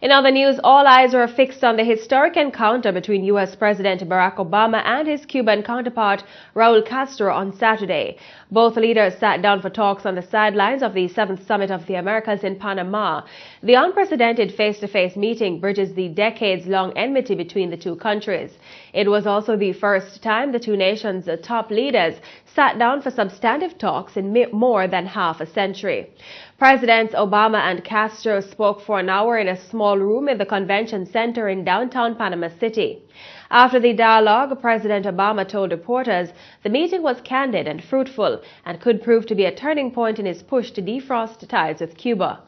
In other news, all eyes are fixed on the historic encounter between U.S. President Barack Obama and his Cuban counterpart Raul Castro on Saturday. Both leaders sat down for talks on the sidelines of the 7th Summit of the Americas in Panama. The unprecedented face-to-face meeting bridges the decades-long enmity between the two countries. It was also the first time the two nations' top leaders sat down for substantive talks in more than half a century. Presidents Obama and Castro spoke for an hour in a small room in the convention center in downtown Panama City. After the dialogue, President Obama told reporters the meeting was candid and fruitful and could prove to be a turning point in his push to defrost ties with Cuba.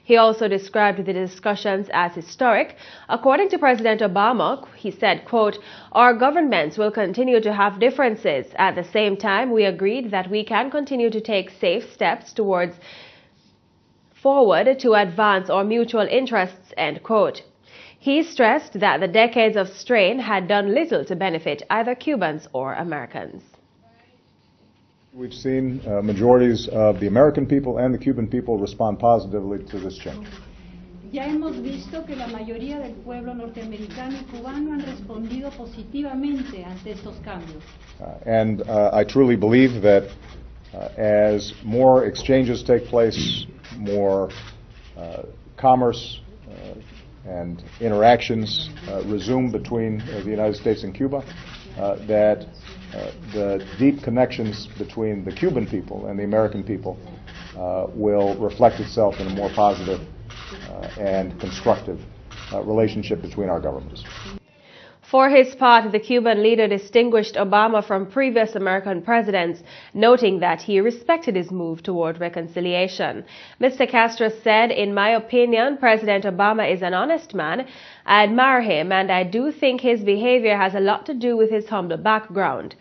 He also described the discussions as historic. According to President Obama, he said, quote, "Our governments will continue to have differences. At the same time, we agreed that we can continue to take safe steps forward to advance our mutual interests," end quote. He stressed that the decades of strain had done little to benefit either Cubans or Americans. We've seen majorities of the American people and the Cuban people respond positively to this change. Ya hemos visto que la mayoría del pueblo norteamericano y cubano han respondido positivamente ante estos cambios. And I truly believe that as more exchanges take place, more commerce and interactions resume between the United States and Cuba, that the deep connections between the Cuban people and the American people will reflect itself in a more positive and constructive relationship between our governments. For his part, the Cuban leader distinguished Obama from previous American presidents, noting that he respected his move toward reconciliation. Mr. Castro said, "In my opinion, President Obama is an honest man. I admire him, and I do think his behavior has a lot to do with his humble background."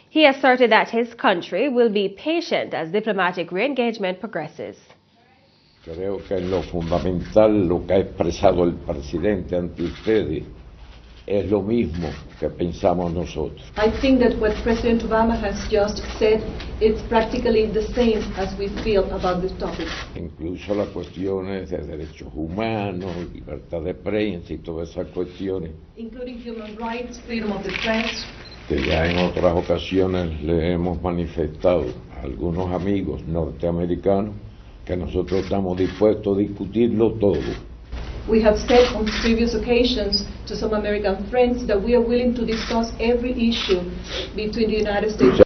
He asserted that his country will be patient as diplomatic re-engagement progresses. Creo que lo fundamental, lo que ha expresado el presidente ante ustedes, es lo mismo que pensamos nosotros. I think that what President Obama has just said is practically the same as we feel about this topic. Incluso las cuestiones de derechos humanos, libertad de prensa y todas esas cuestiones. Including human rights, freedom of the press. Que ya en otras ocasiones le hemos manifestado a algunos amigos norteamericanos que nosotros estamos dispuestos a discutirlo todo. We have said on previous occasions to some American friends that we are willing to discuss every issue between the United States.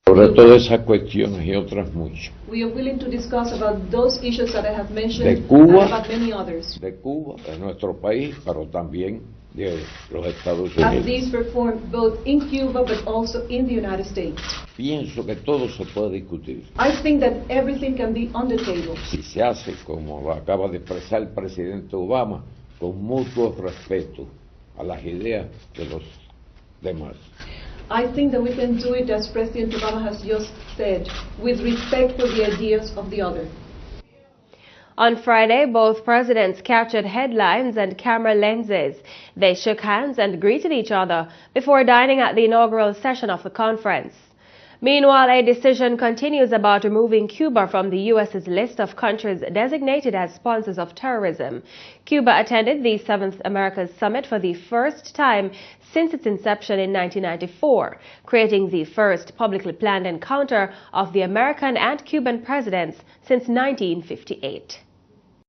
Sobre todas esas cuestiones y otras muchas. We are willing to discuss about those issues that I have mentioned de Cuba, and about many others. De Cuba, de nuestro país, pero también de los Estados As Unidos. these perform both in Cuba but also in the United States. Pienso que todo se puede discutir. I think that everything can be on the table. Si se hace, como lo acaba de expresar el presidente Obama, con mutuo respeto a las ideas de los demás. I think that we can do it, as President Obama has just said, with respect for the ideas of the other. On Friday, both presidents captured headlines and camera lenses. They shook hands and greeted each other before dining at the inaugural session of the conference. Meanwhile, a decision continues about removing Cuba from the U.S.'s list of countries designated as sponsors of terrorism. Cuba attended the 7th Americas Summit for the first time since its inception in 1994, creating the first publicly planned encounter of the American and Cuban presidents since 1958.